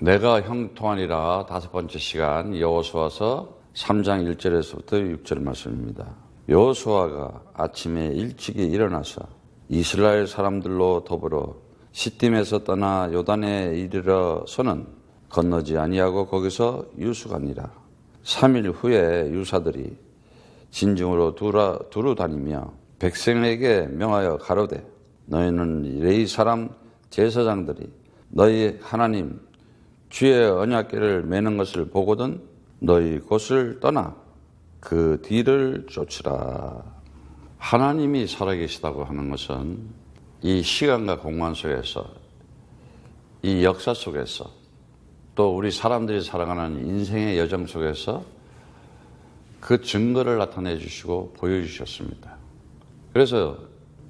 내가 형통하니라. 5번째 시간 여호수아서 3장 1절에서부터 6절 말씀입니다. 여호수아가 아침에 일찍이 일어나서 이스라엘 사람들로 더불어 시딤에서 떠나 요단에 이르러서는 건너지 아니하고 거기서 유수가니라. 3일 후에 유사들이 진중으로 두루 다니며 백성에게 명하여 가로되 너희는 레위 사람 제사장들이 너희 하나님 주의 언약궤를 매는 것을 보거든 너희 곳을 떠나 그 뒤를 쫓으라. 하나님이 살아계시다고 하는 것은 이 시간과 공간 속에서, 이 역사 속에서, 또 우리 사람들이 살아가는 인생의 여정 속에서 그 증거를 나타내 주시고 보여주셨습니다. 그래서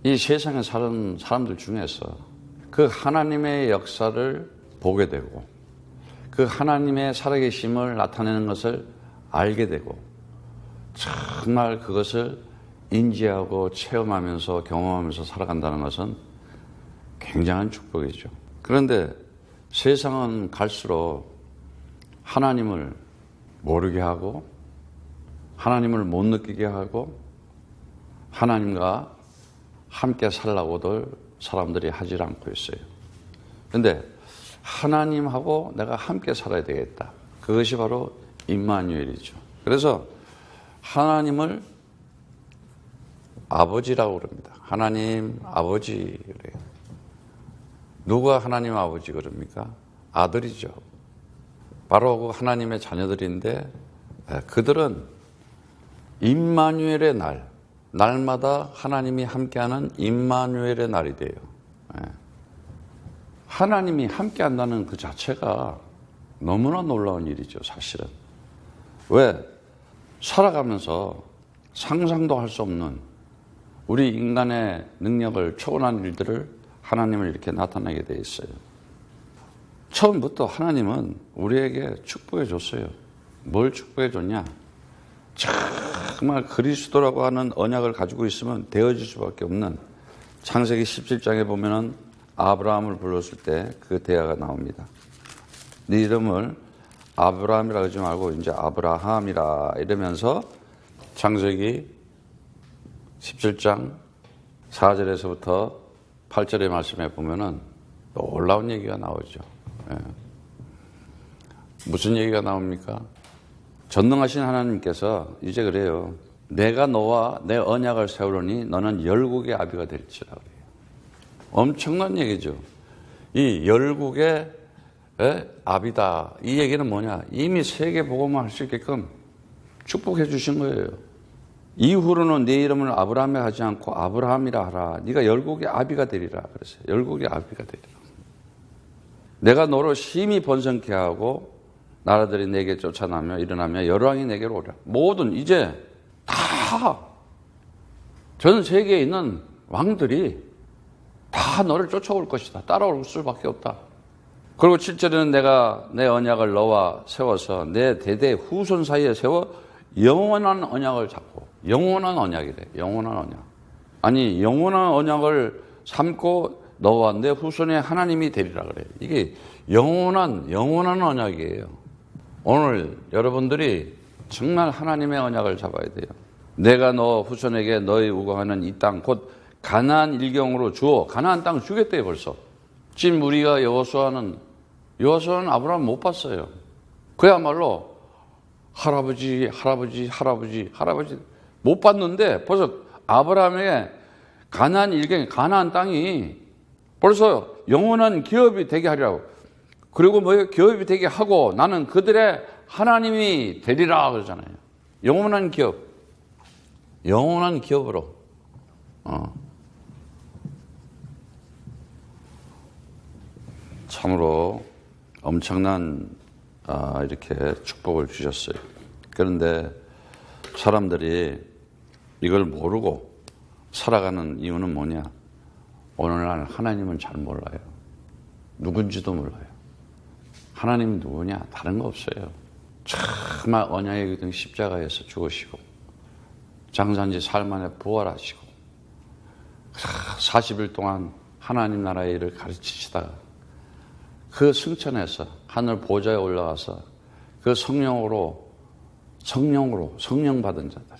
이 세상에 사는 사람들 중에서 그 하나님의 역사를 보게 되고 그 하나님의 살아계심을 나타내는 것을 알게 되고 정말 그것을 인지하고 체험하면서 경험하면서 살아간다는 것은 굉장한 축복이죠. 그런데 세상은 갈수록 하나님을 모르게 하고 하나님을 못 느끼게 하고 하나님과 함께 살라고들 사람들이 하질 않고 있어요. 그런데 하나님하고 내가 함께 살아야 되겠다. 그것이 바로 임마누엘이죠. 그래서 하나님을 아버지라고 그럽니다. 하나님 아버지 그래요. 누가 하나님 아버지 그럽니까? 아들이죠. 바로 그 하나님의 자녀들인데 그들은 임마누엘의 날마다 하나님이 함께하는 임마누엘의 날이 돼요. 하나님이 함께한다는 그 자체가 너무나 놀라운 일이죠, 사실은. 왜? 살아가면서 상상도 할 수 없는 우리 인간의 능력을 초월한 일들을 하나님을 이렇게 나타내게 돼 있어요. 처음부터 하나님은 우리에게 축복해 줬어요. 뭘 축복해 줬냐? 정말 그리스도라고 하는 언약을 가지고 있으면 되어질 수밖에 없는 창세기 17장에 보면은 아브라함을 불렀을 때 그 대화가 나옵니다. 네 이름을 아브라함이라 그러지 말고 이제 아브라함이라 이러면서 창세기 17장 4절에서부터 8절의 말씀에 보면은 놀라운 얘기가 나오죠. 무슨 얘기가 나옵니까? 전능하신 하나님께서 이제 그래요. 내가 너와 내 언약을 세우려니 너는 열국의 아비가 될지라 그래요. 엄청난 얘기죠. 이 열국의 아비다. 이 얘기는 뭐냐? 이미 세계 복음을 할 수 있게끔 축복해 주신 거예요. 이후로는 네 이름을 아브라함에 하지 않고 아브라함이라 하라. 네가 열국의 아비가 되리라. 그랬어요. 열국의 아비가 되리라. 내가 너로 심히 번성케 하고 나라들이 내게 쫓아나며 일어나며 여러 왕이 내게로 오리라. 모든 이제 다 전 세계에 있는 왕들이 다 너를 쫓아올 것이다. 따라올 수밖에 없다. 그리고 7절에는 내가 내 언약을 너와 세워서 내 대대 후손 사이에 세워 영원한 언약을 잡고 영원한 언약이래. 영원한 언약. 아니 영원한 언약을 삼고 너와 내 후손의 하나님이 되리라 그래. 이게 영원한 언약이에요. 오늘 여러분들이 정말 하나님의 언약을 잡아야 돼요. 내가 너 후손에게 너희 우거하는 이 땅 곧 가나안 일경으로 주어 가나안 땅 주겠대요 벌써. 지금 우리가 여호수아는 아브라함 못 봤어요. 그야말로 할아버지 못 봤는데 벌써 아브라함에게 가나안 일경 가나안 땅이 벌써 영원한 기업이 되게 하리라고. 그리고 뭐 기업이 되게 하고 나는 그들의 하나님이 되리라 그러잖아요. 영원한 기업으로. 참으로 엄청난 이렇게 축복을 주셨어요. 그런데 사람들이 이걸 모르고 살아가는 이유는 뭐냐? 오늘날 하나님은 잘 몰라요. 누군지도 몰라요. 하나님이 누구냐? 다른 거 없어요. 정말 언약의 기둥 십자가에서 죽으시고 장사한지 사흘 만에 부활하시고 40일 동안 하나님 나라의 일을 가르치시다가 그 승천해서 하늘 보좌에 올라가서 그 성령 받은 자들.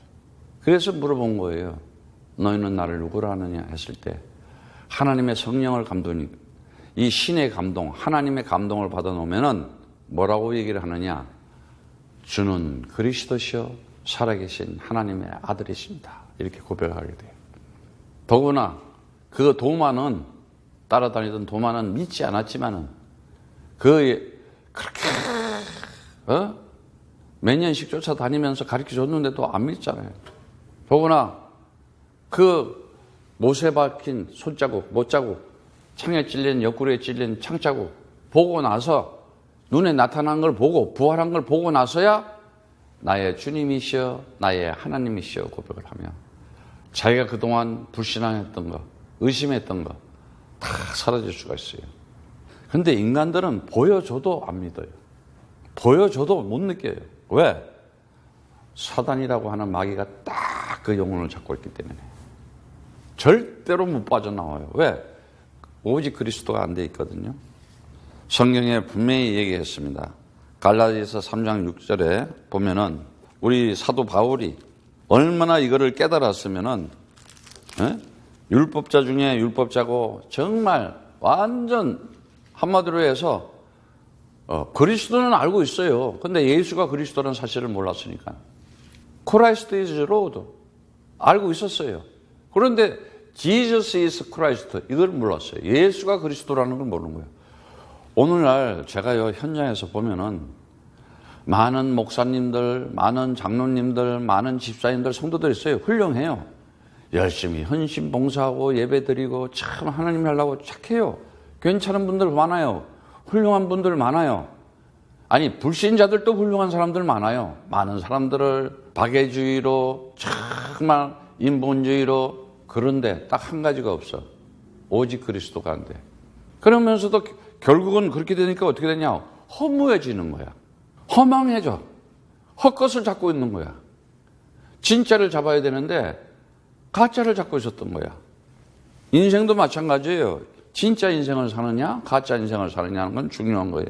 그래서 물어본 거예요. 너희는 나를 누구라 하느냐 했을 때 하나님의 성령을 감동이 이 신의 감동, 하나님의 감동을 받아놓으면은 뭐라고 얘기를 하느냐? 주는 그리스도시요 살아계신 하나님의 아들이십니다. 이렇게 고백하게 돼요. 더구나 그 도마는 따라다니던 도마는 믿지 않았지만은 그렇게 몇 년씩 쫓아다니면서 가르쳐줬는데도 안 믿잖아요. 더구나 그 못에 박힌 손자국, 못자국, 창에 찔린 옆구리에 찔린 창자국 보고 나서 눈에 나타난 걸 보고 부활한 걸 보고 나서야 나의 주님이시여 나의 하나님이시여 고백을 하며 자기가 그동안 불신앙했던 거, 의심했던 거 다 사라질 수가 있어요. 그런데 인간들은 보여줘도 안 믿어요. 보여줘도 못 느껴요. 왜? 사단이라고 하는 마귀가 딱 그 영혼을 잡고 있기 때문에 절대로 못 빠져나와요. 왜? 오직 그리스도가 안 돼 있거든요. 성경에 분명히 얘기했습니다. 갈라디아서 3장 6절에 보면은 우리 사도 바울이 얼마나 이거를 깨달았으면은 율법자 중에 율법자고 정말 완전 한마디로 해서 그리스도는 알고 있어요. 근데 예수가 그리스도라는 사실을 몰랐으니까. Christ is Lord 알고 있었어요. 그런데 Jesus is Christ 이걸 몰랐어요. 예수가 그리스도라는 걸 모르는 거예요. 오늘날 제가요 현장에서 보면은 많은 목사님들, 많은 장로님들, 많은 집사님들, 성도들 있어요. 훌륭해요. 열심히 헌신 봉사하고 예배 드리고 참 하나님 하려고 착해요. 괜찮은 분들 많아요. 훌륭한 분들 많아요. 아니 불신자들도 훌륭한 사람들 많아요. 많은 사람들을 박애주의로 정말 인본주의로 그런데 딱 한 가지가 없어. 오직 그리스도가 안 돼. 그러면서도 결국은 그렇게 되니까 어떻게 되냐? 허무해지는 거야. 허망해져. 헛것을 잡고 있는 거야. 진짜를 잡아야 되는데 가짜를 잡고 있었던 거야. 인생도 마찬가지예요. 진짜 인생을 사느냐 가짜 인생을 사느냐는 건 중요한 거예요.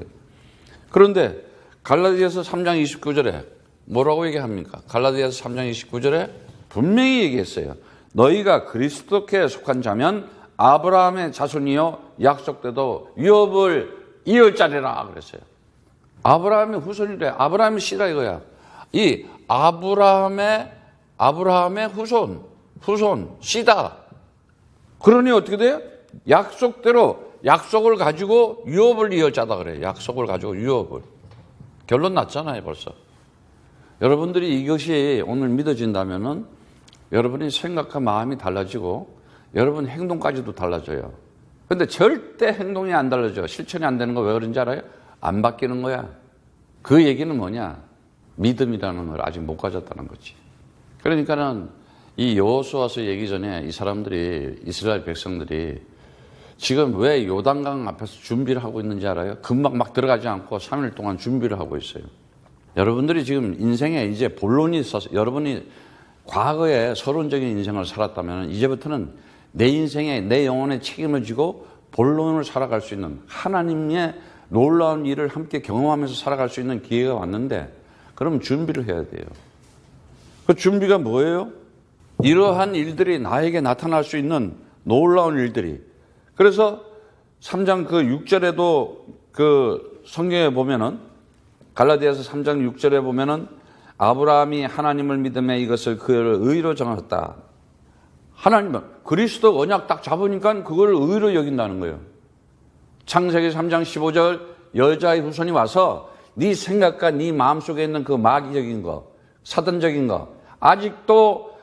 그런데 갈라디아서 3장 29절에 뭐라고 얘기합니까? 갈라디아서 3장 29절에 분명히 얘기했어요. 너희가 그리스도께 속한 자면 아브라함의 자손이요 약속 때도 유업을 이을 자리라 그랬어요. 아브라함의 후손이래. 아브라함의 씨라 이거야. 이 아브라함의 후손 씨다. 그러니 어떻게 돼요? 약속대로 약속을 가지고 유업을 이을 자다 그래요. 약속을 가지고 유업을. 결론 났잖아요 벌써. 여러분들이 이것이 오늘 믿어진다면은 여러분이 생각과 마음이 달라지고 여러분 행동까지도 달라져요. 근데 절대 행동이 안 달라져. 실천이 안 되는 거 왜 그런지 알아요? 안 바뀌는 거야. 그 얘기는 뭐냐? 믿음이라는 걸 아직 못 가졌다는 거지. 그러니까는 이 여호수아서 얘기 전에 이 사람들이 이스라엘 백성들이 지금 왜 요단강 앞에서 준비를 하고 있는지 알아요? 금방 막 들어가지 않고 3일 동안 준비를 하고 있어요. 여러분들이 지금 인생에 이제 본론이 있어서 여러분이 과거에 서론적인 인생을 살았다면 이제부터는 내 인생에 내 영혼의 책임을 지고 본론을 살아갈 수 있는 하나님의 놀라운 일을 함께 경험하면서 살아갈 수 있는 기회가 왔는데 그럼 준비를 해야 돼요. 그 준비가 뭐예요? 이러한 일들이 나에게 나타날 수 있는 놀라운 일들이. 그래서 3장 그 6절에도 그 성경에 보면은 갈라디아서 3장 6절에 보면은 아브라함이 하나님을 믿음에 이것을 그를 의로 정하였다. 하나님은 그리스도 언약 딱 잡으니까 그걸 의로 여긴다는 거예요. 창세기 3장 15절 여자의 후손이 와서 네 생각과 네 마음속에 있는 그 마귀적인 거, 사단적인 거 아직도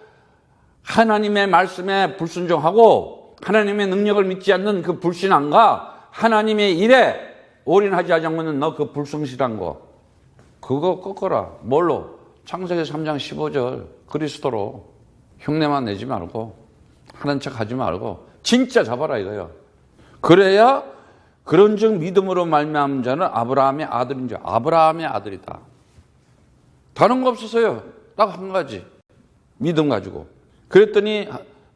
하나님의 말씀에 불순종하고 하나님의 능력을 믿지 않는 그 불신앙과 하나님의 일에 올인하지 않으면 너 그 불성실한 거 그거 꺾어라. 뭘로? 창세기 3장 15절 그리스도로 흉내만 내지 말고 하는 척 하지 말고 진짜 잡아라 이거예요. 그래야 그런즉 믿음으로 말미암은 자는 아브라함의 아들인 줄. 아브라함의 아들이다. 다른 거 없었어요. 딱 한 가지. 믿음 가지고. 그랬더니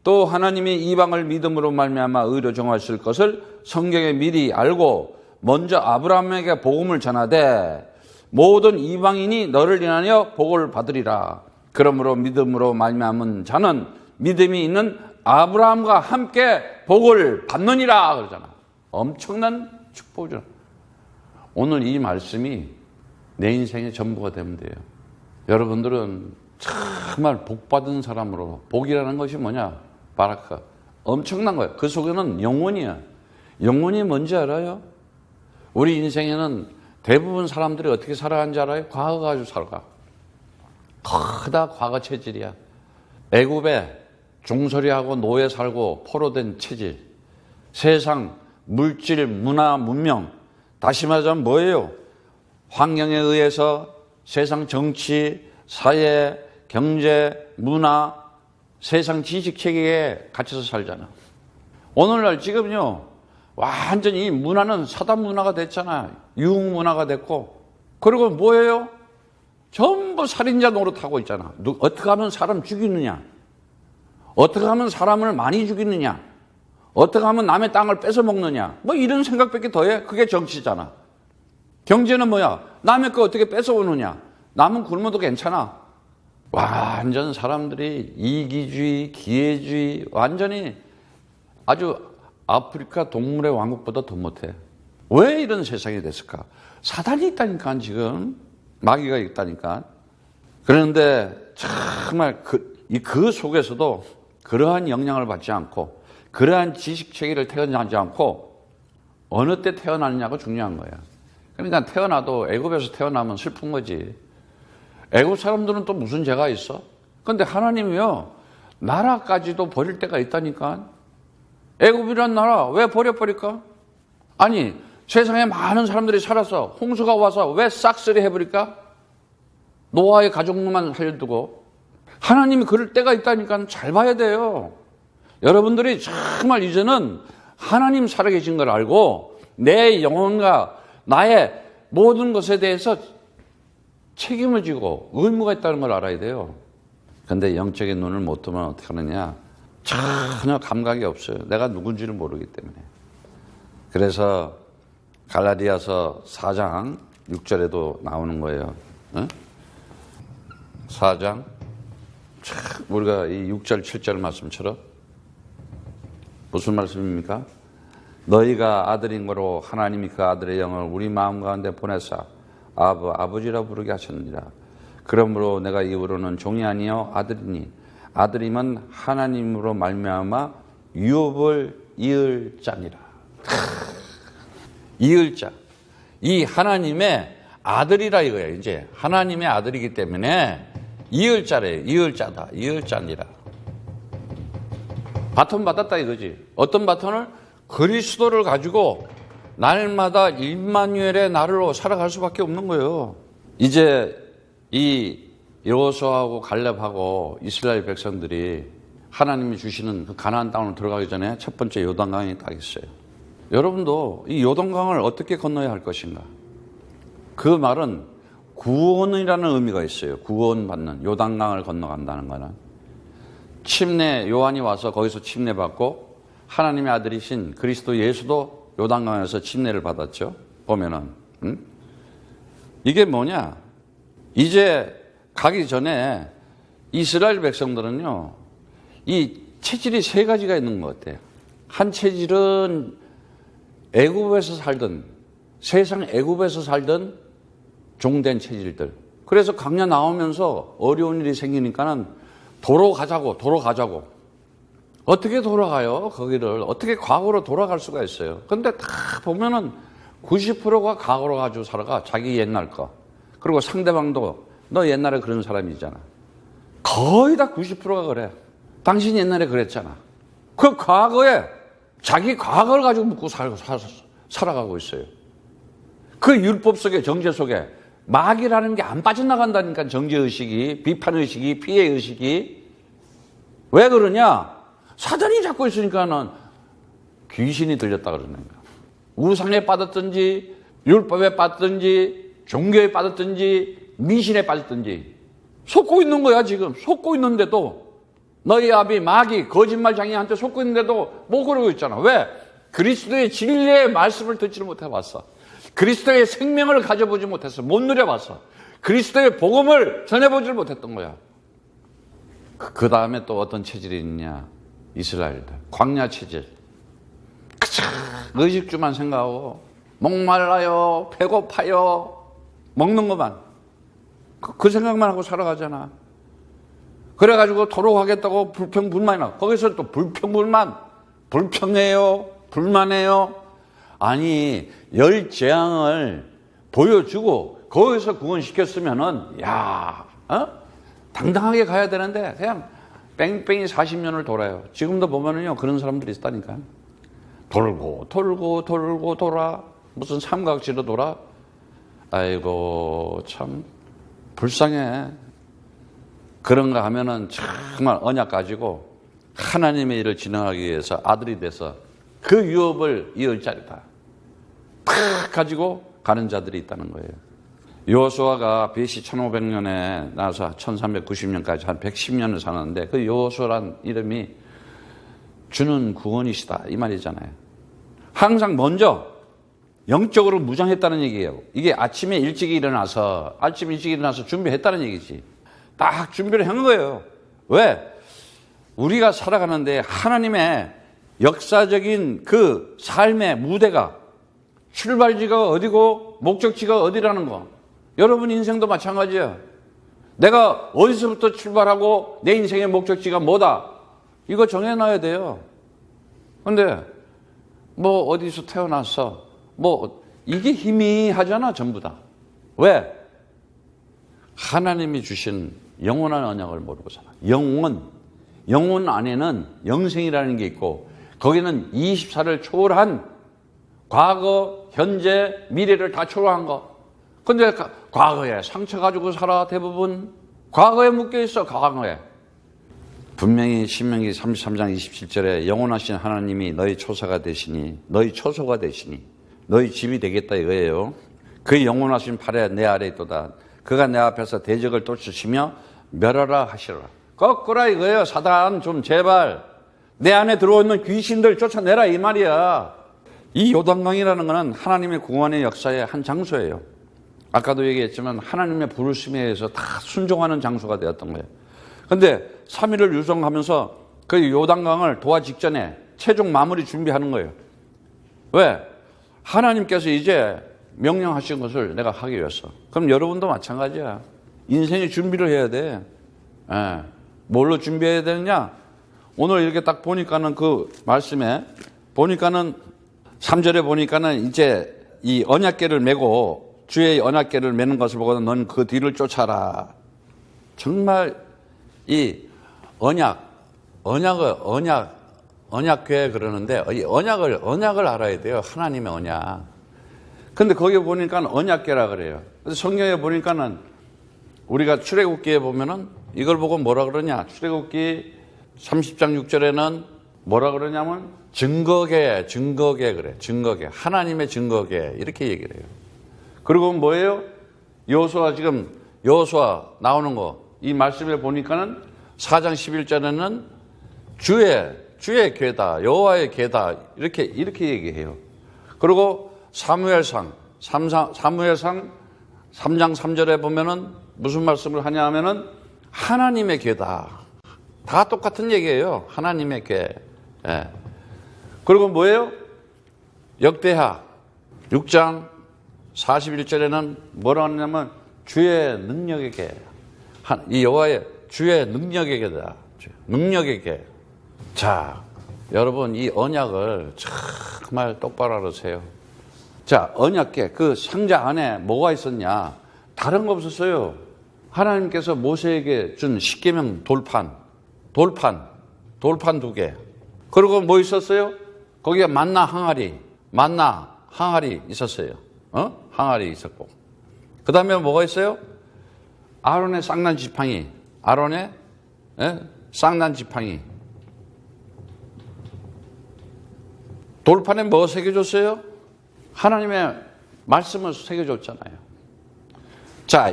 또 하나님이 이방을 믿음으로 말미암아 의로 정하실 것을 성경에 미리 알고 먼저 아브라함에게 복음을 전하되 모든 이방인이 너를 인하여 복을 받으리라. 그러므로 믿음으로 말미암은 자는 믿음이 있는 아브라함과 함께 복을 받느니라 그러잖아. 엄청난 축복이죠. 오늘 이 말씀이 내 인생의 전부가 되면 돼요. 여러분들은 정말 복받은 사람으로, 복이라는 것이 뭐냐? 바라카. 엄청난 거예요. 그 속에는 영혼이야. 영혼이 뭔지 알아요? 우리 인생에는 대부분 사람들이 어떻게 살아가는지 알아요? 과거 가지고 살아가. 다 과거 체질이야. 애굽에 종소리하고 노예 살고 포로된 체질. 세상, 물질, 문화, 문명. 다시 말하자면 뭐예요? 환경에 의해서 세상 정치, 사회, 경제, 문화, 세상 지식 체계에 갇혀서 살잖아. 오늘날 지금요, 완전히 이 문화는 사단 문화가 됐잖아. 유흥 문화가 됐고. 그리고 뭐예요? 전부 살인자 노릇하고 있잖아. 어떻게 하면 사람 죽이느냐? 어떻게 하면 사람을 많이 죽이느냐? 어떻게 하면 남의 땅을 뺏어 먹느냐? 뭐 이런 생각밖에 더해? 그게 정치잖아. 경제는 뭐야? 남의 거 어떻게 뺏어오느냐? 남은 굶어도 괜찮아. 완전 사람들이 이기주의, 기회주의, 완전히 아주 아프리카 동물의 왕국보다 더 못해. 왜 이런 세상이 됐을까? 사단이 있다니까, 지금. 마귀가 있다니까. 그런데 정말 그 속에서도 그러한 영향을 받지 않고, 그러한 지식 체계를 태어나지 않고, 어느 때 태어나느냐가 중요한 거야. 그러니까 태어나도 애굽에서 태어나면 슬픈 거지. 애굽 사람들은 또 무슨 죄가 있어? 그런데 하나님이요, 나라까지도 버릴 때가 있다니까. 애굽이란 나라 왜 버려버릴까? 아니, 세상에 많은 사람들이 살아서 홍수가 와서 왜 싹쓸이 해버릴까? 노아의 가족만 살려두고. 하나님이 그럴 때가 있다니까 잘 봐야 돼요. 여러분들이 정말 이제는 하나님 살아계신 걸 알고 내 영혼과 나의 모든 것에 대해서 책임을 지고 의무가 있다는 걸 알아야 돼요. 그런데 영적인 눈을 못 뜨면 어떻게 하느냐? 전혀 감각이 없어요. 내가 누군지를 모르기 때문에. 그래서 갈라디아서 4장 6절에도 나오는 거예요. 응? 4장 우리가 이 6절 7절 말씀처럼 무슨 말씀입니까? 너희가 아들인 거로 하나님이 그 아들의 영을 우리 마음 가운데 보내사 아버지라 부르게 하셨느니라. 그러므로 내가 이후로는 종이 아니요 아들이니 아들이면 하나님으로 말미암아 유업을 이을 자니라. 이을 자. 이 하나님의 아들이라 이거예요. 이제 하나님의 아들이기 때문에 이을 자래요. 이을 자다. 이을 자니라. 바톤 받았다 이거지. 어떤 바톤을? 그리스도를 가지고 날마다 임마누엘의 나라로 살아갈 수밖에 없는 거예요. 이제 이 여호수아하고 갈렙하고 이스라엘 백성들이 하나님이 주시는 그 가나안 땅으로 들어가기 전에 첫 번째 요단강이 딱 있어요. 여러분도 이 요단강을 어떻게 건너야 할 것인가? 그 말은 구원이라는 의미가 있어요. 구원받는, 요단강을 건너간다는 거는. 침례, 요한이 와서 거기서 침례받고 하나님의 아들이신 그리스도 예수도 요단강에서 침례를 받았죠. 보면은. 이게 뭐냐? 이제 가기 전에 이스라엘 백성들은요, 이 체질이 세 가지가 있는 것 같아요. 한 체질은 애굽에서 살던, 세상 애굽에서 살던 종된 체질들. 그래서 강야 나오면서 어려운 일이 생기니까는 도로 가자고. 어떻게 돌아가요? 거기를 어떻게 과거로 돌아갈 수가 있어요? 근데 다 보면은 90%가 과거로 가지고 살아가. 자기 옛날 거. 그리고 상대방도 너 옛날에 그런 사람이잖아. 거의 다 90%가 그래. 당신 옛날에 그랬잖아. 그 과거에 자기 과거를 가지고 묻고 살아가고 있어요. 그 율법 속에, 정죄 속에 마귀라는 게 안 빠져나간다니까. 정죄의식이, 비판의식이, 피해의식이. 왜 그러냐? 사단이 잡고 있으니까는 귀신이 들렸다 그러는 거야. 우상에 빠졌든지, 율법에 빠졌든지, 종교에 빠졌든지, 미신에 빠졌든지 속고 있는 거야. 지금 속고 있는데도 너희 아비 마귀 거짓말장이한테 속고 있는데도 못 그러고 있잖아. 왜? 그리스도의 진리의 말씀을 듣지를 못해봤어. 그리스도의 생명을 가져보지 못했어. 못 누려봤어. 그리스도의 복음을 전해보지를 못했던 거야. 그 다음에 또 어떤 체질이 있냐? 이스라엘들. 광야 체질. 그저 의식주만 생각하고 목말라요, 배고파요, 먹는 것만. 그 생각만 하고 살아가잖아. 그래가지고 토록하겠다고 불평불만이 나. 거기서 또 불평불만. 불평해요, 불만해요. 아니, 열 재앙을 보여주고 거기서 구원시켰으면은, 야, 당당하게 가야 되는데 그냥 뺑뺑이 40년을 돌아요. 지금도 보면은요, 그런 사람들이 있다니까. 돌고 돌아. 무슨 삼각지로 돌아. 아이고, 참 불쌍해. 그런가 하면은 정말 언약 가지고 하나님의 일을 진행하기 위해서 아들이 돼서 그 유업을 이을 자리다. 탁 가지고 가는 자들이 있다는 거예요. 여호수아가 BC 1500년에 나서 1390년까지 한 110년을 사는데 그 여호수아란 이름이 주는 구원이시다 이 말이잖아요. 항상 먼저 영적으로 무장했다는 얘기예요. 이게 아침 일찍 일어나서 준비했다는 얘기지. 딱 준비를 한 거예요. 왜? 우리가 살아가는데 하나님의 역사적인 그 삶의 무대가 출발지가 어디고 목적지가 어디라는 거. 여러분 인생도 마찬가지예요. 내가 어디서부터 출발하고 내 인생의 목적지가 뭐다. 이거 정해놔야 돼요. 근데 뭐 어디서 태어났어. 뭐 이게 희미하잖아 전부 다. 왜? 하나님이 주신 영원한 언약을 모르고 살아. 영혼 안에는 영생이라는 게 있고 거기는 24를 초월한 과거, 현재, 미래를 다 초월한 거. 근데 과거에 상처 가지고 살아 대부분. 과거에 묶여 있어 과거에. 분명히 신명기 33장 27절에 영원하신 하나님이 너희 초소가 되시니 너희 집이 되겠다 이거예요. 그 영원하신 팔에 내 아래 있도다. 그가 내 앞에서 대적을 쫓으시며 멸하라 하시라. 거꾸라 이거예요. 사단 좀 제발 내 안에 들어오는 귀신들 쫓아내라 이 말이야. 이 요단강이라는 것은 하나님의 구원의 역사의 한 장소예요. 아까도 얘기했지만 하나님의 부르심에 의해서 다 순종하는 장소가 되었던 거예요. 근데 3일을 유성하면서 그 요단강을 도와 직전에 최종 마무리 준비하는 거예요. 왜? 하나님께서 이제 명령하신 것을 내가 하기 위해서. 그럼 여러분도 마찬가지야. 인생의 준비를 해야 돼. 예. 뭘로 준비해야 되느냐? 오늘 이렇게 딱 보니까는 그 말씀에 보니까는 3절에 보니까는 이제 이 언약궤를 메고 주의 언약궤를 메는 것을 보고는 넌 그 뒤를 쫓아라. 정말 이 언약궤 그러는데 이 언약을 알아야 돼요. 하나님의 언약. 근데 거기 보니까 언약궤라 그래요. 그래서 성경에 보니까는 우리가 출애굽기에 보면은 이걸 보고 뭐라 그러냐? 출애굽기 30장 6절에는 뭐라 그러냐면 증거궤 그래. 증거궤. 하나님의 증거궤. 이렇게 얘기를 해요. 그리고 뭐예요? 여호수아 나오는 거. 이 말씀에 보니까는 4장 11절에는 주의 궤다. 여호와의 궤다. 이렇게 얘기해요. 그리고 사무엘상 3장 3절에 보면은 무슨 말씀을 하냐 하면은 하나님의 궤다. 다 똑같은 얘기예요. 하나님의 궤. 예. 그리고 뭐예요? 역대하 6장 41절에는 뭐라 하냐면 주의 능력의 궤. 이 여호와의 주의 능력의 궤다. 능력의 궤. 자, 여러분 이 언약을 정말 똑바로 알으세요. 자, 언약궤 그 상자 안에 뭐가 있었냐? 다른 거 없었어요. 하나님께서 모세에게 준 십계명 돌판 2개. 그리고 뭐 있었어요? 거기에 만나 항아리 있었어요. 항아리 있었고. 그 다음에 뭐가 있어요? 아론의 쌍난 지팡이. 돌판에 뭐 새겨줬어요? 하나님의 말씀을 새겨줬잖아요. 자,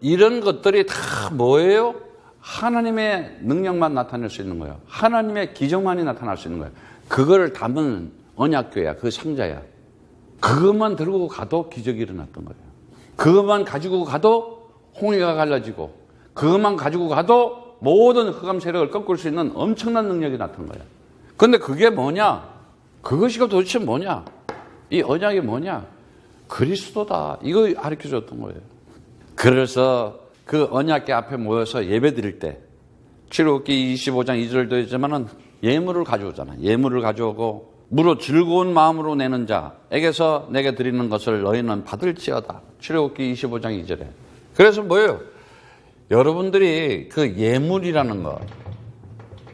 이런 것들이 다 뭐예요? 하나님의 능력만 나타낼 수 있는 거예요. 하나님의 기적만이 나타날 수 있는 거예요. 그거를 담은 언약궤야. 그 상자야. 그것만 들고 가도 기적이 일어났던 거예요. 그것만 가지고 가도 홍해가 갈라지고, 그것만 가지고 가도 모든 흑암 세력을 꺾을 수 있는 엄청난 능력이 나타난 거예요. 근데 그게 뭐냐? 그것이 도대체 뭐냐? 이 언약이 뭐냐? 그리스도다. 이거 가르쳐 줬던 거예요. 그래서 그 언약궤 앞에 모여서 예배 드릴 때 출애굽기 25장 2절도 있지만은 예물을 가져오잖아. 예물을 가져오고 무릇 즐거운 마음으로 내는 자에게서 내게 드리는 것을 너희는 받을지어다. 출애굽기 25장 2절에. 그래서 뭐예요? 여러분들이 그 예물이라는 것,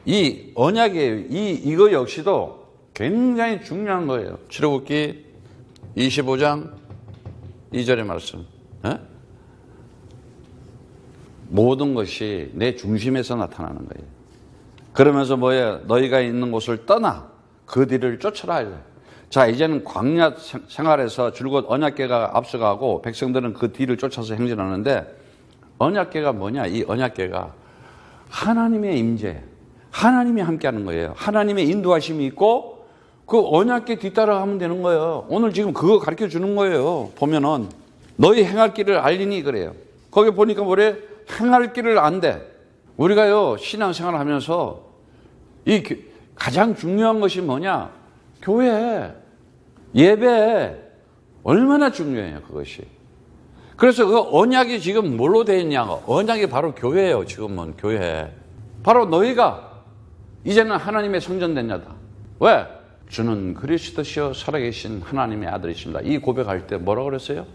이 언약이에요. 이거 역시도 굉장히 중요한 거예요. 출애굽기 25장 2절의 말씀. 에? 모든 것이 내 중심에서 나타나는 거예요. 그러면서 뭐예요? 너희가 있는 곳을 떠나 그 뒤를 쫓아라. 자, 이제는 광야 생활에서 줄곧 언약궤가 앞서가고 백성들은 그 뒤를 쫓아서 행진하는데, 언약궤가 뭐냐? 이 언약궤가 하나님의 임재, 하나님이 함께하는 거예요. 하나님의 인도하심이 있고 그 언약궤 뒤따라가면 되는 거예요. 오늘 지금 그거 가르쳐 주는 거예요. 보면은 너희 행할 길을 알리니 그래요. 거기 보니까 뭐래? 행할 길을 안대. 우리가요 신앙생활 하면서 이 가장 중요한 것이 뭐냐? 교회, 예배 얼마나 중요해요 그것이. 그래서 그 언약이 지금 뭘로 되어 있냐? 언약이 바로 교회예요. 지금은 교회. 바로 너희가 이제는 하나님의 성전 됐냐다. 왜? 주는 그리스도시요 살아계신 하나님의 아들이십니다. 이 고백할 때 뭐라고 그랬어요?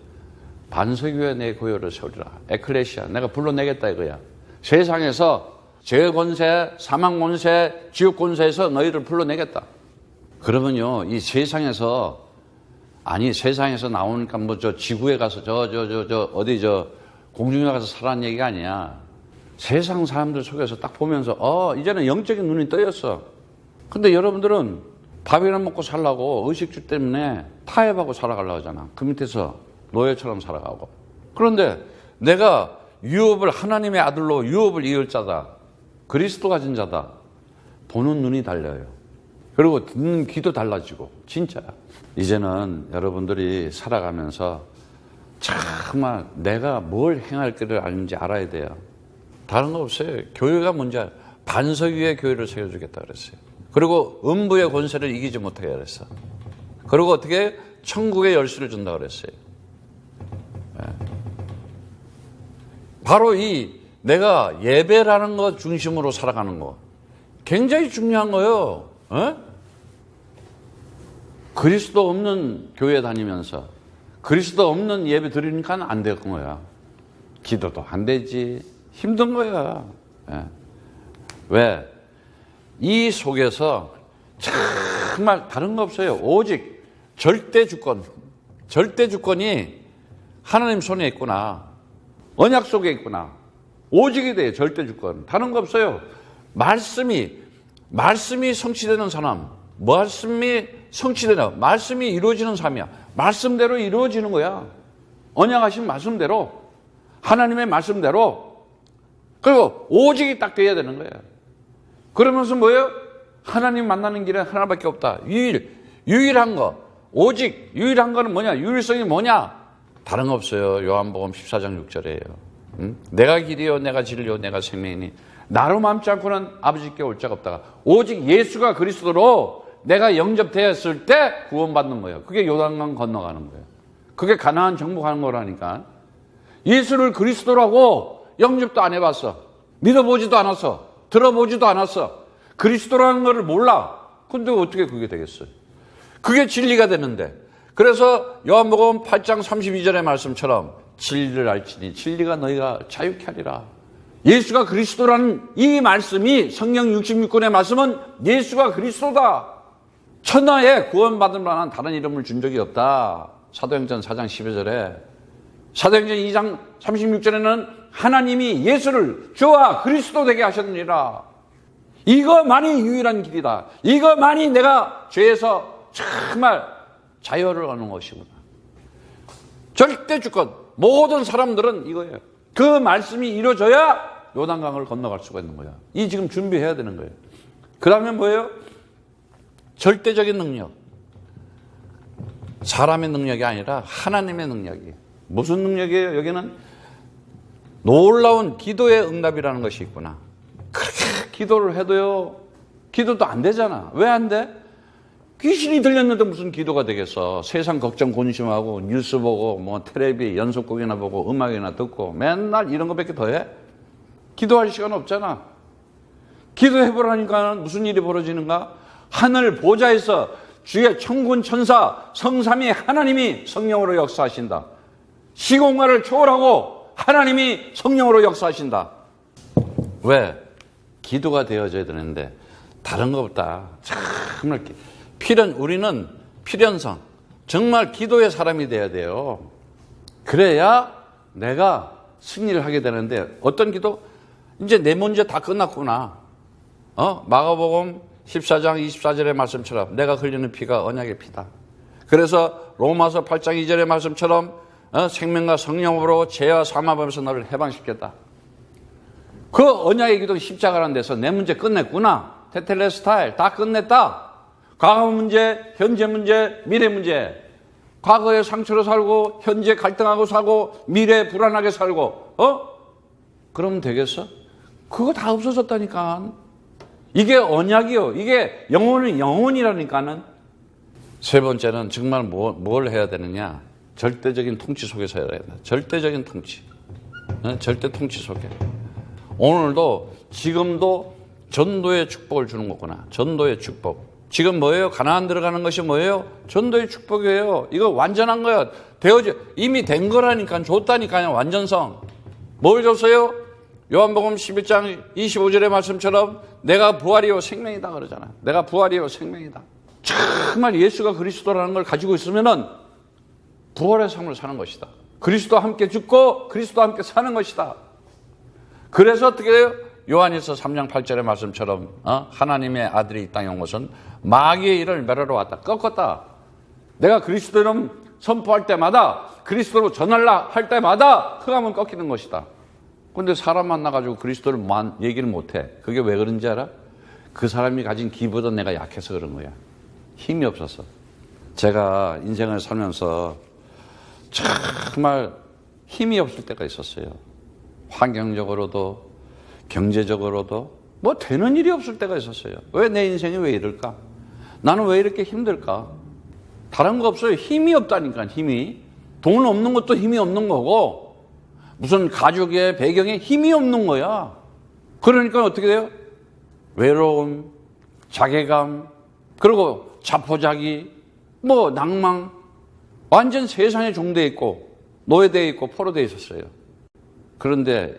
반석위에 내 교회를 세우리라. 에클레시아. 내가 불러내겠다 이거야. 세상에서 죄 권세, 사망 권세, 지옥 권세에서 너희를 불러내겠다. 그러면요, 이 세상에서, 아니, 세상에서 나오니까 뭐 저 지구에 가서 어디 공중에 가서 살라는 얘기가 아니야. 세상 사람들 속에서 딱 보면서, 이제는 영적인 눈이 떠였어. 근데 여러분들은 밥이나 먹고 살라고 의식주 때문에 타협하고 살아가려고 하잖아. 그 밑에서 노예처럼 살아가고. 그런데 내가 유업을 하나님의 아들로 유업을 이을 자다. 그리스도 가진 자다. 보는 눈이 달려요. 그리고 듣는 귀도 달라지고. 진짜야. 이제는 여러분들이 살아가면서 정말 내가 뭘 행할 길을 아는지 알아야 돼요. 다른 거 없어요. 교회가 뭔지 알아요. 반석 위에 교회를 세워주겠다 그랬어요. 그리고 음부의 권세를 이기지 못하게 그랬어. 그리고 어떻게 천국의 열쇠를 준다 그랬어요. 바로 이 내가 예배라는 것 중심으로 살아가는 거 굉장히 중요한 거예요. 그리스도 없는 교회 다니면서 그리스도 없는 예배 드리니까 안 되는 거야. 기도도 안 되지. 힘든 거야. 왜? 이 속에서 정말 다른 거 없어요. 오직 절대 주권. 절대 주권이 하나님 손에 있구나. 언약 속에 있구나. 오직이 돼요. 절대 주권. 다른 거 없어요. 말씀이 성취되는 사람. 말씀이 성취되는, 말씀이 이루어지는 삶이야. 말씀대로 이루어지는 거야. 언약하신 말씀대로, 하나님의 말씀대로. 그리고 오직이 딱 돼야 되는 거야. 그러면서 뭐예요? 하나님 만나는 길은 하나밖에 없다. 유일한 거. 오직 유일한 거는 뭐냐? 유일성이 뭐냐? 다른 거 없어요. 요한복음 14장 6절이에요. 내가 길이요, 내가 진리요, 내가 생명이니 나로 맘지 않고는 아버지께 올 자가 없다가 오직 예수가 그리스도로 내가 영접되었을 때 구원받는 거예요. 그게 요단강 건너가는 거예요. 그게 가나안 정복하는 거라니까. 예수를 그리스도라고 영접도 안 해봤어. 믿어보지도 않았어. 들어보지도 않았어. 그리스도라는 거를 몰라. 근데 어떻게 그게 되겠어요? 그게 진리가 되는데. 그래서 요한복음 8장 32절의 말씀처럼 진리를 알지니 진리가 너희가 자유케 하리라. 예수가 그리스도라는 이 말씀이 성령 66권의 말씀은 예수가 그리스도다. 천하에 구원받을 만한 다른 이름을 준 적이 없다. 사도행전 4장 12절에. 사도행전 2장 36절에는 하나님이 예수를 주와 그리스도 되게 하셨느니라. 이거만이 유일한 길이다. 이거만이 내가 죄에서 정말 자유를 얻는 것이구나. 절대 주권. 모든 사람들은 이거예요. 그 말씀이 이루어져야 요단강을 건너갈 수가 있는 거야. 이 지금 준비해야 되는 거예요. 그 다음에 뭐예요? 절대적인 능력. 사람의 능력이 아니라 하나님의 능력이에요. 무슨 능력이에요? 여기는 놀라운 기도의 응답이라는 것이 있구나. 그렇게 기도를 해도요, 기도도 안 되잖아. 왜 안 돼? 귀신이 들렸는데 무슨 기도가 되겠어. 세상 걱정 곤심하고 뉴스 보고 뭐 텔레비 연속극이나 보고 음악이나 듣고 맨날 이런 것밖에 더 해? 기도할 시간 없잖아. 기도해보라니까 무슨 일이 벌어지는가? 하늘 보좌에서 주의 천군 천사 성삼위 하나님이 성령으로 역사하신다. 시공간을 초월하고 하나님이 성령으로 역사하신다. 왜? 기도가 되어져야 되는데 다른 것보다 정말 우리는 필연성, 정말 기도의 사람이 돼야 돼요. 그래야 내가 승리를 하게 되는데 어떤 기도? 이제 내 문제 다 끝났구나. 마가복음 14장 24절의 말씀처럼 내가 흘리는 피가 언약의 피다. 그래서 로마서 8장 2절의 말씀처럼 생명과 성령으로 죄와 사망하면서 너를 해방시켰다. 그 언약의 기도 십자가라는 데서 내 문제 끝냈구나. 테텔레스타일 다 끝냈다. 과거 문제, 현재 문제, 미래 문제. 과거에 상처로 살고 현재 갈등하고 살고 미래에 불안하게 살고 그러면 되겠어? 그거 다 없어졌다니까. 이게 언약이요. 이게 영혼이라니까는. 세 번째는 정말 뭘 해야 되느냐? 절대적인 통치 속에서 해야 된다. 절대적인 통치. 절대 통치 속에. 오늘도 지금도 전도의 축복을 주는 거구나. 전도의 축복. 지금 뭐예요? 가나안 들어가는 것이 뭐예요? 전도의 축복이에요. 이거 완전한 거야. 이미 된 거라니까. 줬다니까요. 완전성. 뭘 줬어요? 요한복음 11장 25절의 말씀처럼 내가 부활이요 생명이다 그러잖아. 내가 부활이요 생명이다. 정말 예수가 그리스도라는 걸 가지고 있으면은 부활의 삶을 사는 것이다. 그리스도와 함께 죽고 그리스도와 함께 사는 것이다. 그래서 어떻게 해요? 요한일서 3장 8절의 말씀처럼 하나님의 아들이 이 땅에 온 것은 마귀의 일을 멸하러 왔다. 꺾었다. 내가 그리스도를 선포할 때마다 그리스도로 전하려 할 때마다 흑암은 꺾이는 것이다. 그런데 사람 만나가지고 그리스도를 얘기를 못해. 그게 왜 그런지 알아? 그 사람이 가진 기보다 내가 약해서 그런 거야. 힘이 없어서. 제가 인생을 살면서 정말 힘이 없을 때가 있었어요. 환경적으로도 경제적으로도 뭐 되는 일이 없을 때가 있었어요. 왜 내 인생이 왜 이럴까? 나는 왜 이렇게 힘들까? 다른 거 없어요. 힘이 없다니까. 힘이. 돈 없는 것도 힘이 없는 거고 무슨 가족의 배경에 힘이 없는 거야. 그러니까 어떻게 돼요? 외로움, 자괴감, 그리고 자포자기, 뭐 낭망, 완전 세상에 종되어 있고 노예되어 있고 포로되어 있었어요. 그런데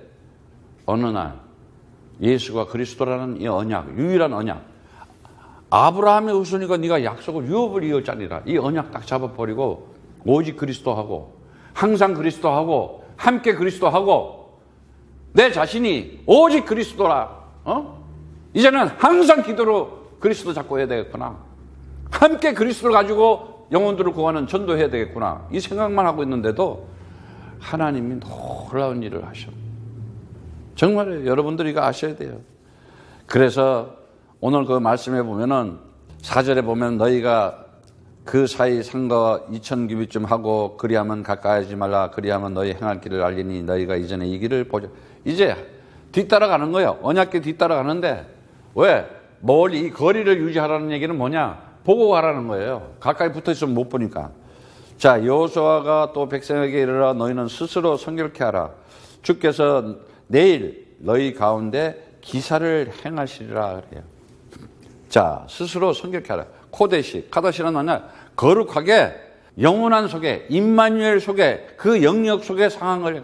어느 날 예수가 그리스도라는 이 언약, 유일한 언약, 아브라함의 후손이가 네가 약속을 유업을 이어짜리라. 이 언약 딱 잡아버리고 오직 그리스도하고 항상 그리스도하고 함께 그리스도하고 내 자신이 오직 그리스도라. 이제는 항상 기도로 그리스도 잡고 해야 되겠구나. 함께 그리스도를 가지고 영혼들을 구하는 전도해야 되겠구나. 이 생각만 하고 있는데도 하나님이 놀라운 일을 하셔. 정말 여러분들이 이거 아셔야 돼요. 그래서 오늘 그 말씀에 보면은 4절에 보면 너희가 그 사이 상거 2000규빗쯤 하고 그리하면 가까이 하지 말라. 그리하면 너희 행할 길을 알리니 너희가 이전에 이 길을 보자. 이제 뒤따라가는 거예요. 언약궤 뒤따라가는데 왜? 멀리 이 거리를 유지하라는 얘기는 뭐냐? 보고 가라는 거예요. 가까이 붙어 있으면 못 보니까. 자, 여호수아가 또 백성에게 이르라 너희는 스스로 성결케 하라. 주께서 내일 너희 가운데 기사를 행하시리라 그래요. 자, 스스로 성결케 하라. 코데시, 카다시는 뭐냐? 거룩하게 영원한 속에 임마누엘 속에 그 영역 속에 상황을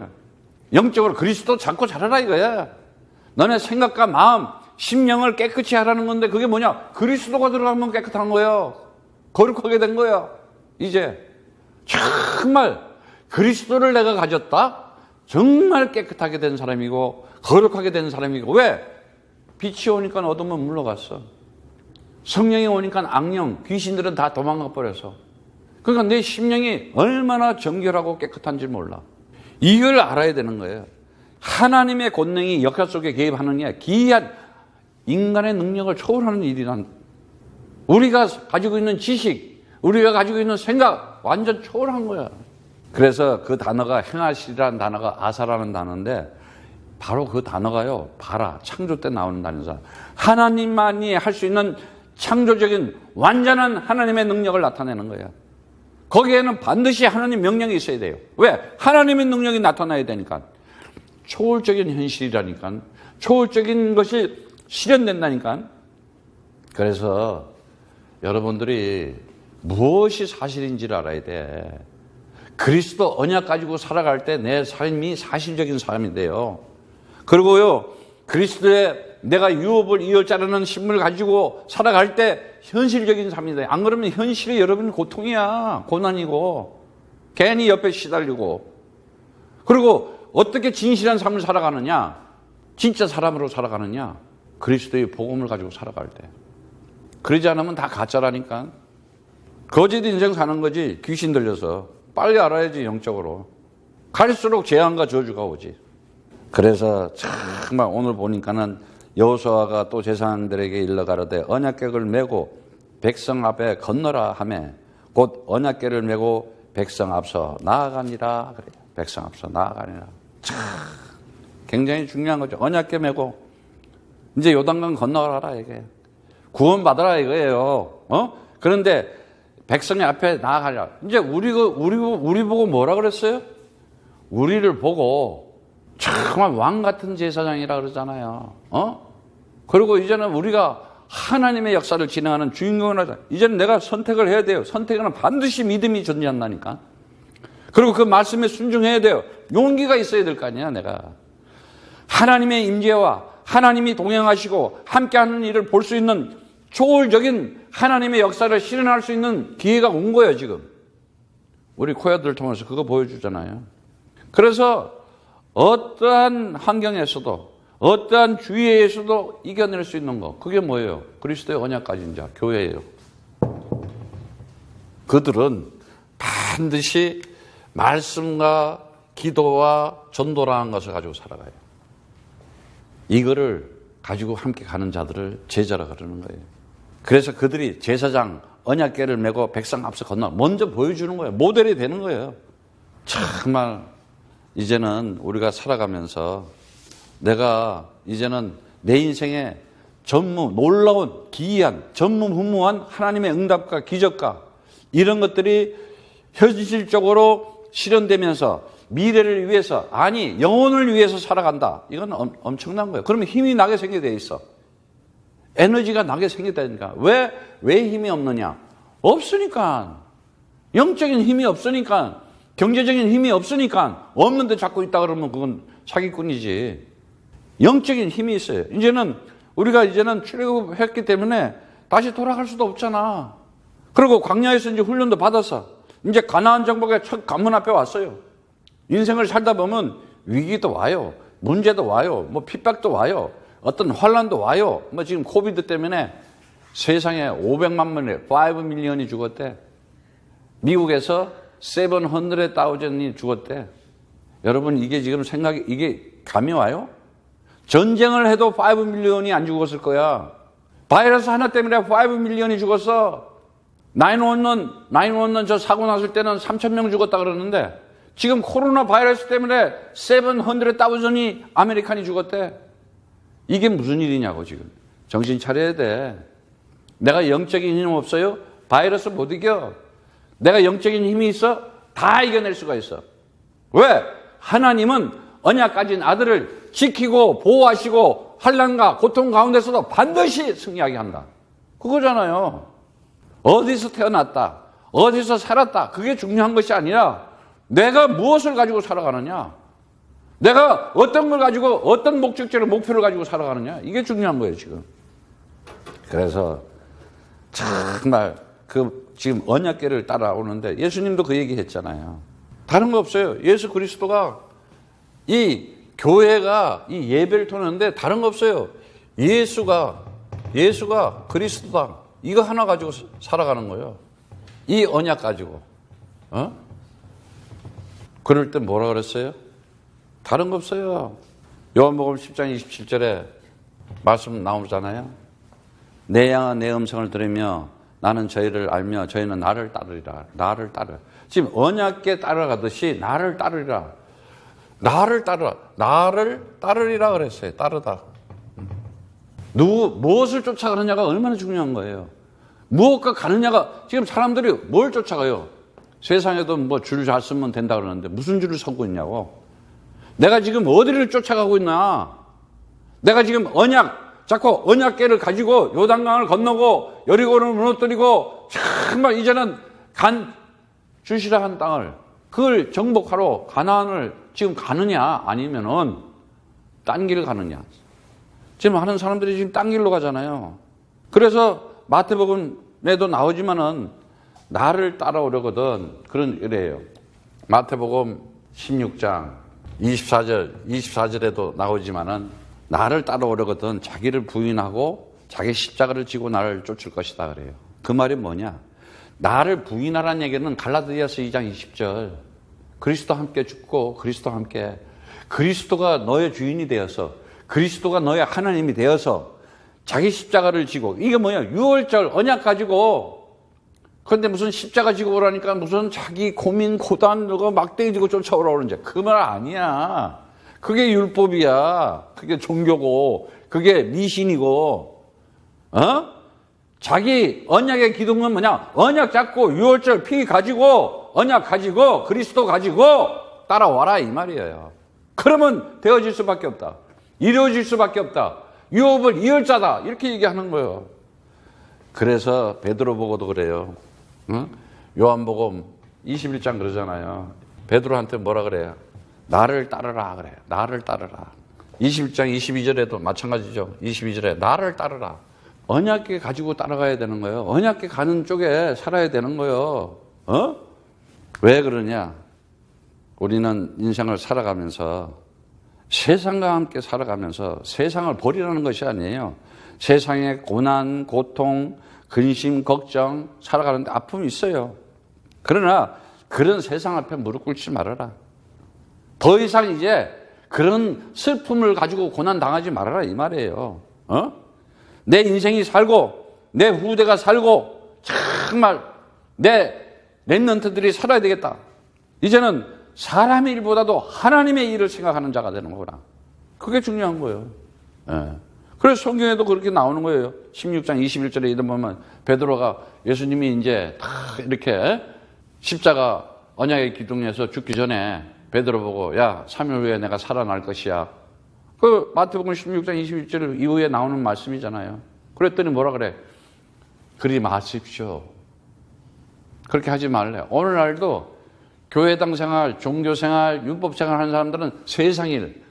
영적으로 그리스도 잡고 자라라 이거야. 너네 생각과 마음, 심령을 깨끗이 하라는 건데 그게 뭐냐? 그리스도가 들어가면 깨끗한 거예요. 거룩하게 된 거야. 이제 정말 그리스도를 내가 가졌다? 정말 깨끗하게 된 사람이고 거룩하게 된 사람이고. 왜? 빛이 오니까 어둠은 물러갔어. 성령이 오니까 악령, 귀신들은 다 도망가 버려서. 그러니까 내 심령이 얼마나 정결하고 깨끗한지 몰라. 이걸 알아야 되는 거예요. 하나님의 권능이 역사 속에 개입하는 게 기이한 인간의 능력을 초월하는 일이란. 우리가 가지고 있는 지식, 우리가 가지고 있는 생각, 완전 초월한 거야. 그래서 그 단어가 행하시라는 단어가 아사라는 단어인데 바로 그 단어가요. 바라, 창조 때 나오는 단어죠. 하나님만이 할 수 있는 창조적인 완전한 하나님의 능력을 나타내는 거예요. 거기에는 반드시 하나님 명령이 있어야 돼요. 왜? 하나님의 능력이 나타나야 되니까. 초월적인 현실이라니까. 초월적인 것이 실현된다니까. 그래서 여러분들이 무엇이 사실인지를 알아야 돼. 그리스도 언약 가지고 살아갈 때 내 삶이 사실적인 삶이 돼요. 그리고요, 그리스도의 내가 유업을 이을 자라는 신분을 가지고 살아갈 때 현실적인 삶이 돼요. 안 그러면 현실이 여러분 고통이야. 고난이고. 괜히 옆에 시달리고. 그리고 어떻게 진실한 삶을 살아가느냐? 진짜 사람으로 살아가느냐? 그리스도의 복음을 가지고 살아갈 때. 그러지 않으면 다 가짜라니까. 거짓 인생 사는 거지. 귀신 들려서. 빨리 알아야지, 영적으로. 갈수록 재앙과 저주가 오지. 그래서 정말 오늘 보니까는 여호수아가 또 제사장들에게 일러 가로되 언약궤를 메고 백성 앞에 건너라 하매 곧 언약궤를 메고 백성 앞서 나아가니라. 그래요. 백성 앞서 나아가니라. 참 굉장히 중요한 거죠. 언약궤 메고 이제 요단강 건너가라 이게. 구원받아라 이거예요. 그런데 백성의 앞에 나아가라. 이제 우리 보고 뭐라 그랬어요? 우리를 보고 정말 왕 같은 제사장이라 그러잖아요. 그리고 이제는 우리가 하나님의 역사를 진행하는 주인공을 하자. 이제는 내가 선택을 해야 돼요. 선택은 반드시 믿음이 존재한다니까. 그리고 그 말씀에 순종해야 돼요. 용기가 있어야 될 거 아니야, 내가. 하나님의 임재와 하나님이 동행하시고 함께하는 일을 볼 수 있는 초월적인 하나님의 역사를 실현할 수 있는 기회가 온 거예요, 지금. 우리 코야들을 통해서 그거 보여주잖아요. 그래서 어떠한 환경에서도 어떠한 주위에서도 이겨낼 수 있는 거. 그게 뭐예요? 그리스도의 언약 가진 자, 교회예요. 그들은 반드시 말씀과 기도와 전도라는 것을 가지고 살아가요. 이거를 가지고 함께 가는 자들을 제자라 그러는 거예요. 그래서 그들이 제사장 언약궤를 메고 백성 앞서 건너 먼저 보여주는 거예요. 모델이 되는 거예요. 정말 이제는 우리가 살아가면서 내가 이제는 내 인생에 놀라운 기이한 전무후무한 하나님의 응답과 기적과 이런 것들이 현실적으로 실현되면서 미래를 위해서, 아니 영혼을 위해서 살아간다. 이건 엄청난 거예요. 그러면 힘이 나게 생기게 돼 있어. 에너지가 나게 생겼다니까. 왜 힘이 없느냐? 없으니까. 영적인 힘이 없으니까. 경제적인 힘이 없으니까. 없는데 잡고 있다 그러면 그건 사기꾼이지. 영적인 힘이 있어요. 이제는 우리가 출애굽했기 때문에 다시 돌아갈 수도 없잖아. 그리고 광야에서 이제 훈련도 받아서 이제 가나안 정복의 첫 관문 앞에 왔어요. 인생을 살다 보면 위기도 와요. 문제도 와요. 핍박도 와요. 어떤 환란도 와요. 지금 코비드 때문에 세상에 500만 명이 5 밀리언이 죽었대. 미국에서 700,000이 죽었대. 여러분 이게 지금 이게 감이 와요? 전쟁을 해도 5 밀리언이 안 죽었을 거야. 바이러스 하나 때문에 5 밀리언이 죽었어. 911 저 사고 났을 때는 3,000명 죽었다 그러는데 지금 코로나 바이러스 때문에 700,000이 아메리칸이 죽었대. 이게 무슨 일이냐고 지금. 정신 차려야 돼. 내가 영적인 힘 없어요? 바이러스 못 이겨. 내가 영적인 힘이 있어? 다 이겨낼 수가 있어. 왜? 하나님은 언약 가진 아들을 지키고 보호하시고 환난과 고통 가운데서도 반드시 승리하게 한다. 그거잖아요. 어디서 태어났다. 어디서 살았다. 그게 중요한 것이 아니라 내가 무엇을 가지고 살아가느냐. 내가 어떤 걸 가지고 어떤 목표를 가지고 살아가느냐. 이게 중요한 거예요 지금. 그래서 정말 지금 언약궤를 따라오는데 예수님도 그 얘기 했잖아요. 다른 거 없어요. 예수 그리스도가 이 교회가 이 예배를 통하는데 다른 거 없어요. 예수가 그리스도다. 이거 하나 가지고 살아가는 거예요. 이 언약 가지고. 그럴 때 뭐라 그랬어요? 다른 거 없어요. 요한복음 10장 27절에 말씀 나오잖아요. 내 양은 내 음성을 들으며 나는 저희를 알며 저희는 나를 따르리라. 나를 따르. 지금 언약궤 따라가듯이 나를 따르리라. 나를 따르라. 나를 따르리라 그랬어요. 따르다. 무엇을 쫓아가느냐가 얼마나 중요한 거예요. 무엇과 가느냐가, 지금 사람들이 뭘 쫓아가요? 세상에도 뭐 줄 잘 쓰면 된다 그러는데 무슨 줄을 서고 있냐고. 내가 지금 어디를 쫓아가고 있나? 내가 지금 자꾸 언약궤를 가지고 요단강을 건너고 여리고를 무너뜨리고 정말 이제는 주시라 한 땅을, 그걸 정복하러 가나안을 지금 가느냐, 아니면은 딴 길을 가느냐. 지금 하는 사람들이 지금 딴 길로 가잖아요. 그래서 마태복음에도 나오지만은 나를 따라오려거든. 그런 이래요. 마태복음 16장 24절에도 나오지만은 나를 따라오려거든 자기를 부인하고 자기 십자가를 지고 나를 쫓을 것이다 그래요. 그 말이 뭐냐? 나를 부인하라는 얘기는 갈라디아서 2장 20절. 그리스도와 함께 죽고 그리스도와 함께, 그리스도가 너의 주인이 되어서, 그리스도가 너의 하나님이 되어서 자기 십자가를 지고, 이게 뭐야? 6월절 언약 가지고, 그런데 무슨 십자가 지고 오라니까 무슨 자기 고민 고단 누가 막대기 지고 쫓아오라고 그러는지, 그 말 아니야. 그게 율법이야. 그게 종교고, 그게 미신이고, 자기 언약의 기둥은 뭐냐? 언약 잡고 6월절 피 가지고, 언약 가지고, 그리스도 가지고 따라와라 이 말이에요. 그러면 되어질 수밖에 없다. 이루어질 수밖에 없다. 유업을 이을 자다. 이렇게 얘기하는 거예요. 그래서 베드로 보고도 그래요. 요한복음 21장 그러잖아요. 베드로한테 뭐라 그래요? 나를 따르라 그래요. 나를 따르라. 21장 22절에도 마찬가지죠. 22절에 나를 따르라. 언약궤 가지고 따라가야 되는 거예요. 언약궤 가는 쪽에 살아야 되는 거예요. 왜 그러냐? 우리는 인생을 살아가면서, 세상과 함께 살아가면서 세상을 버리라는 것이 아니에요. 세상의 고난, 고통, 근심, 걱정 살아가는데 아픔이 있어요. 그러나 그런 세상 앞에 무릎 꿇지 말아라. 더 이상 이제 그런 슬픔을 가지고 고난 당하지 말아라 이 말이에요. 내 인생이 살고 내 후대가 살고 정말 내 랩런트들이 살아야 되겠다. 이제는 사람의 일보다도 하나님의 일을 생각하는 자가 되는 거구나. 그게 중요한 거예요. 그래서 성경에도 그렇게 나오는 거예요. 16장 21절에 이런 보면 베드로가 예수님이 이제 다 이렇게 십자가 언약의 기둥에서 죽기 전에 베드로 보고, 야, 3일 후에 내가 살아날 것이야. 그 마태복음 16장 21절 이후에 나오는 말씀이잖아요. 그랬더니 뭐라 그래? 그리 마십시오. 그렇게 하지 말래. 오늘날도 교회당 생활, 종교 생활, 율법 생활 하는 사람들은 세상 일,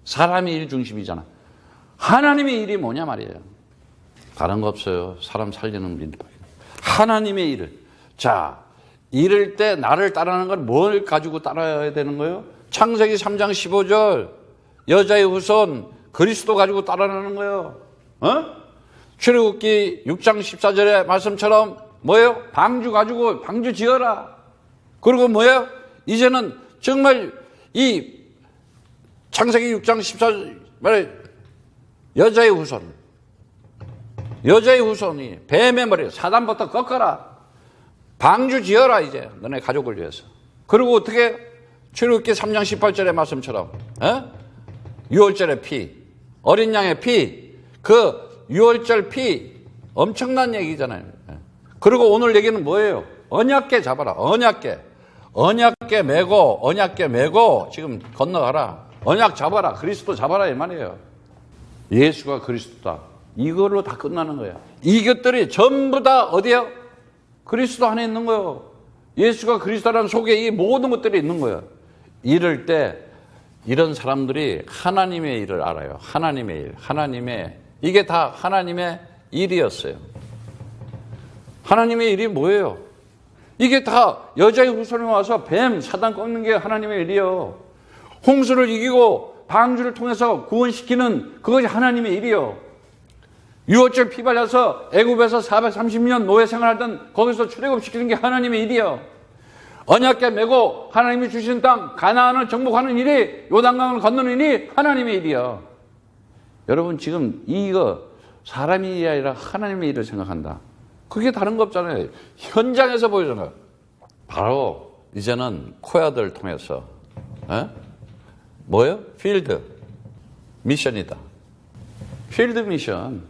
사람의 일 중심이잖아. 하나님의 일이 뭐냐 말이에요. 다른 거 없어요. 사람 살리는 일. 하나님의 일을. 자, 이럴 때 나를 따르는 건 뭘 가지고 따라야 되는 거예요? 창세기 3장 15절 여자의 후손 그리스도 가지고 따라가는 거예요. 출애굽기 6장 14절의 말씀처럼 뭐예요? 방주 가지고 방주 지어라. 그리고 뭐예요? 이제는 정말 이 창세기 6장 14절 말에 여자의 후손이 뱀의 머리 사단부터 꺾어라. 방주 지어라 이제 너네 가족을 위해서. 그리고 어떻게 출애굽기 3장 18절의 말씀처럼 6월절의 피, 어린 양의 피, 그 6월절 피 엄청난 얘기잖아요. 그리고 오늘 얘기는 뭐예요? 언약궤 잡아라. 언약궤 메고 지금 건너가라. 언약 잡아라. 그리스도 잡아라 이 말이에요. 예수가 그리스도다. 이걸로 다 끝나는 거야. 이것들이 전부 다 어디에요? 그리스도 안에 있는 거예요. 예수가 그리스도라는 속에 이 모든 것들이 있는 거예요. 이럴 때 이런 사람들이 하나님의 일을 알아요. 하나님의 일. 이게 다 하나님의 일이었어요. 하나님의 일이 뭐예요? 이게 다 여자의 후손이 와서 뱀, 사단 꺾는 게 하나님의 일이요. 홍수를 이기고 방주를 통해서 구원시키는 그것이 하나님의 일이요. 유월절 피 발라서 애굽에서 430년 노예 생활하던 거기서 출애굽시키는 게 하나님의 일이요. 언약궤 메고 하나님이 주신 땅 가나안을 정복하는 일이, 요단강을 건너는 일이 하나님의 일이요. 여러분 지금 이거 사람의 일이 아니라 하나님의 일을 생각한다. 그게 다른 거 없잖아요. 현장에서 보이잖아요. 바로 이제는 코야들을 통해서 뭐예요? 필드 미션이다. 필드 미션.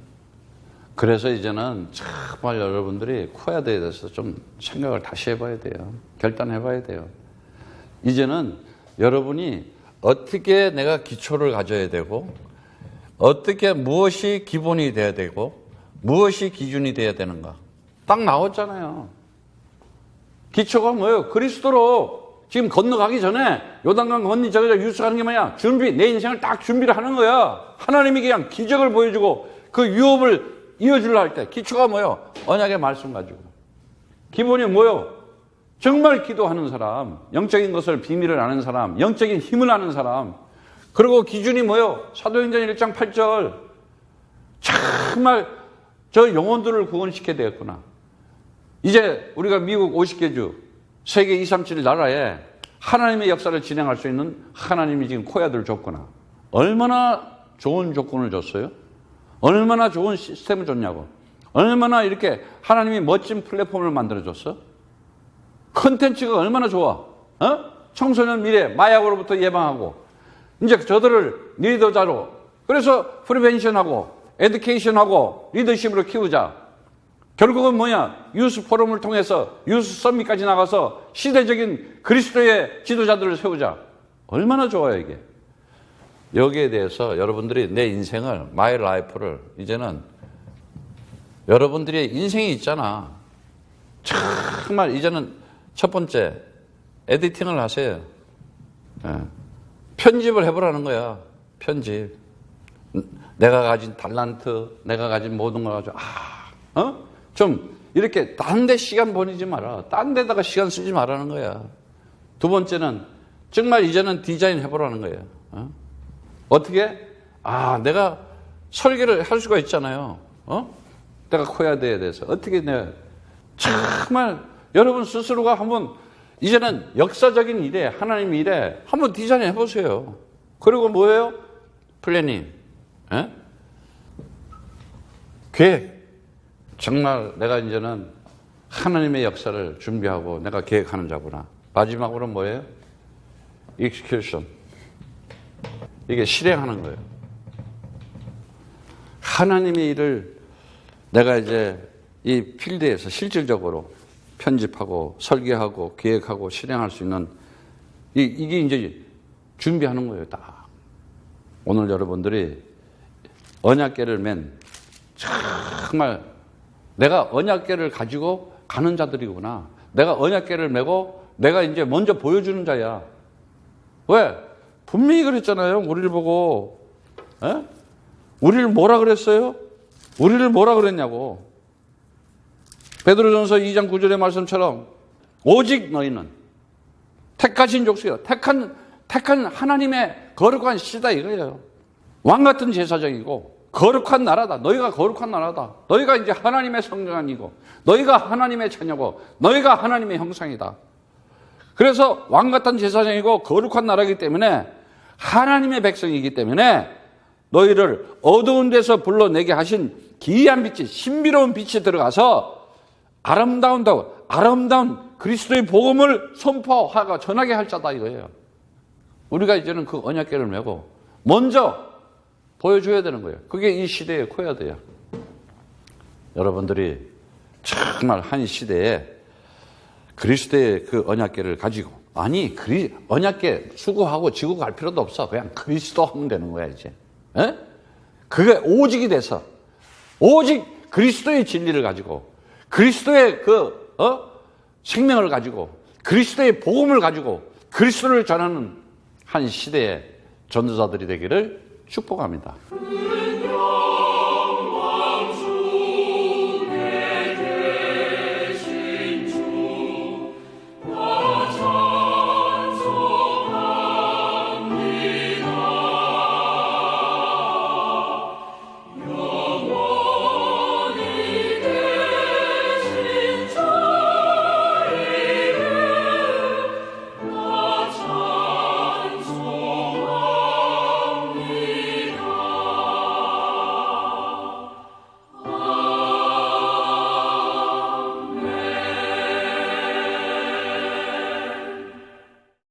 그래서 이제는 정말 여러분들이 코야드에 대해서 좀 생각을 다시 해봐야 돼요. 결단해봐야 돼요. 이제는 여러분이 어떻게 내가 기초를 가져야 되고, 어떻게 무엇이 기본이 돼야 되고, 무엇이 기준이 돼야 되는가. 딱 나왔잖아요. 기초가 뭐예요? 그리스도로 지금 건너가기 전에 요단강 건너 저기 유수하는 게 뭐야? 준비, 내 인생을 딱 준비를 하는 거야. 하나님이 그냥 기적을 보여주고 그 유업을 이어주려 할 때 기초가 뭐예요? 언약의 말씀 가지고. 기본이 뭐예요? 정말 기도하는 사람, 영적인 것을 비밀을 아는 사람, 영적인 힘을 아는 사람. 그리고 기준이 뭐예요? 사도행전 1장 8절. 정말 저 영혼들을 구원시켜야 되겠구나. 이제 우리가 미국 50개 주, 세계 237 나라에 하나님의 역사를 진행할 수 있는 하나님이 지금 코야들을 줬구나. 얼마나 좋은 조건을 줬어요? 얼마나 좋은 시스템을 줬냐고. 얼마나 이렇게 하나님이 멋진 플랫폼을 만들어줬어? 컨텐츠가 얼마나 좋아. 청소년 미래, 마약으로부터 예방하고, 이제 저들을 리더자로, 그래서 프리벤션하고, 에듀케이션하고, 리더십으로 키우자. 결국은 뭐냐? 유스 포럼을 통해서 유스 서밋까지 나가서 시대적인 그리스도의 지도자들을 세우자. 얼마나 좋아요, 이게. 여기에 대해서 여러분들이 내 인생을, 마이 라이프를 이제는 여러분들의 인생이 있잖아. 정말 이제는 첫 번째, 에디팅을 하세요. 편집을 해보라는 거야. 편집. 내가 가진 달란트, 내가 가진 모든 걸 가지고, 좀 이렇게 딴 데 시간 보내지 마라. 딴 데다가 시간 쓰지 말라는 거야. 두 번째는 정말 이제는 디자인 해보라는 거예요. 어떻게? 내가 설계를 할 수가 있잖아요. 내가 코야드에 대해서. 어떻게 내가 정말 여러분 스스로가 한번 이제는 역사적인 일에, 하나님 일에 한번 디자인 해보세요. 그리고 뭐예요? 플래닝. 계획. 정말 내가 이제는 하나님의 역사를 준비하고 내가 계획하는 자구나. 마지막으로 뭐예요? execution. 이게 실행하는 거예요. 하나님의 일을 내가 이제 이 필드에서 실질적으로 편집하고 설계하고 계획하고 실행할 수 있는 이게 이제 준비하는 거예요. 딱. 오늘 여러분들이 언약궤를 맨 정말 내가 언약궤를 가지고 가는 자들이구나. 내가 언약궤를 메고 내가 이제 먼저 보여주는 자야. 왜? 분명히 그랬잖아요. 우리를 보고. 우리를 뭐라 그랬어요? 우리를 뭐라 그랬냐고. 베드로전서 2장 9절의 말씀처럼 오직 너희는 택하신 족속이요. 택한 하나님의 거룩한 씨다 이거예요. 왕 같은 제사장이고 거룩한 나라다. 너희가 거룩한 나라다. 너희가 이제 하나님의 성전이고 너희가 하나님의 자녀고 너희가 하나님의 형상이다. 그래서 왕 같은 제사장이고 거룩한 나라이기 때문에 하나님의 백성이기 때문에 너희를 어두운 데서 불러내게 하신 기이한 빛이 신비로운 빛이 들어가서 아름다운 그리스도의 복음을 선포하고 전하게 할 자다 이거예요. 우리가 이제는 그 언약궤를 메고 먼저 보여줘야 되는 거예요. 그게 이 시대의 코야드야. 여러분들이 정말 한 시대에 그리스도의 그 언약궤를 가지고 언약궤 수고하고 지고 갈 필요도 없어. 그냥 그리스도 하면 되는 거야 이제. 그게 오직이 돼서 오직 그리스도의 진리를 가지고 그리스도의 생명을 가지고 그리스도의 복음을 가지고 그리스도를 전하는 한 시대의 전도자들이 되기를 축복합니다.